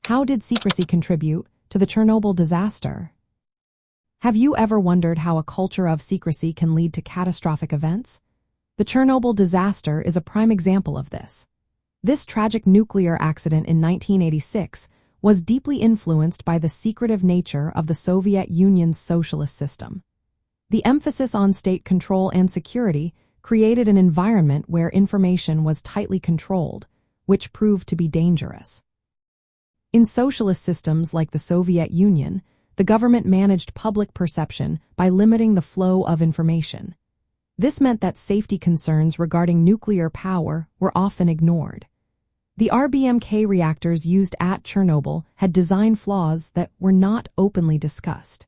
How did secrecy contribute to the Chernobyl disaster? Have you ever wondered how a culture of secrecy can lead to catastrophic events? The Chernobyl disaster is a prime example of this. This tragic nuclear accident in 1986 was deeply influenced by the secretive nature of the Soviet Union's socialist system. The emphasis on state control and security created an environment where information was tightly controlled, which proved to be dangerous. In socialist systems like the Soviet Union, the government managed public perception by limiting the flow of information. This meant that safety concerns regarding nuclear power were often ignored. The RBMK reactors used at Chernobyl had design flaws that were not openly discussed.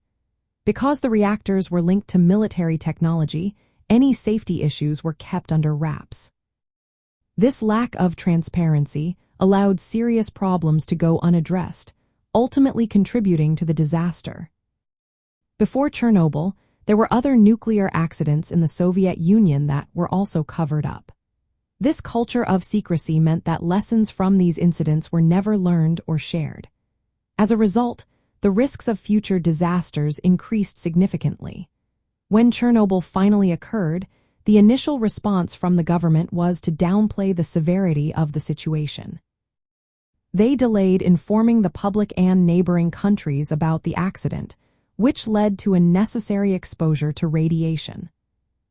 Because the reactors were linked to military technology, any safety issues were kept under wraps. This lack of transparency allowed serious problems to go unaddressed, ultimately contributing to the disaster. Before Chernobyl, there were other nuclear accidents in the Soviet Union that were also covered up. This culture of secrecy meant that lessons from these incidents were never learned or shared. As a result, the risks of future disasters increased significantly. When Chernobyl finally occurred, the initial response from the government was to downplay the severity of the situation. They delayed informing the public and neighboring countries about the accident, which led to unnecessary exposure to radiation.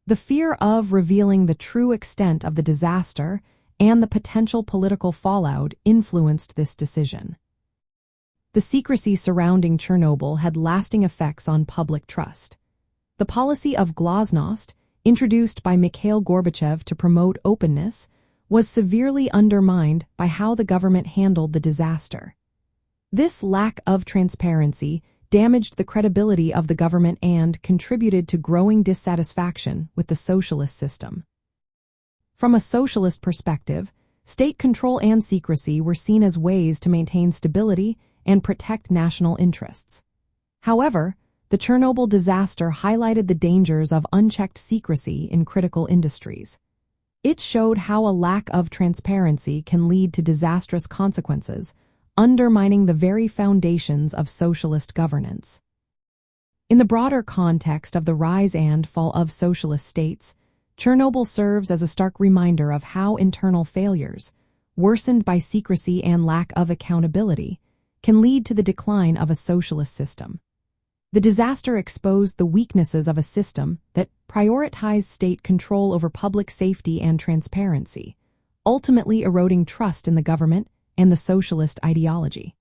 The fear of revealing the true extent of the disaster and the potential political fallout influenced this decision. The secrecy surrounding Chernobyl had lasting effects on public trust. The policy of Glasnost, introduced by Mikhail Gorbachev to promote openness, was severely undermined by how the government handled the disaster. This lack of transparency damaged the credibility of the government and contributed to growing dissatisfaction with the socialist system. From a socialist perspective, state control and secrecy were seen as ways to maintain stability and protect national interests. However, the Chernobyl disaster highlighted the dangers of unchecked secrecy in critical industries. It showed how a lack of transparency can lead to disastrous consequences, undermining the very foundations of socialist governance. In the broader context of the rise and fall of socialist states, Chernobyl serves as a stark reminder of how internal failures, worsened by secrecy and lack of accountability, can lead to the decline of a socialist system. The disaster exposed the weaknesses of a system that prioritized state control over public safety and transparency, ultimately eroding trust in the government and the socialist ideology.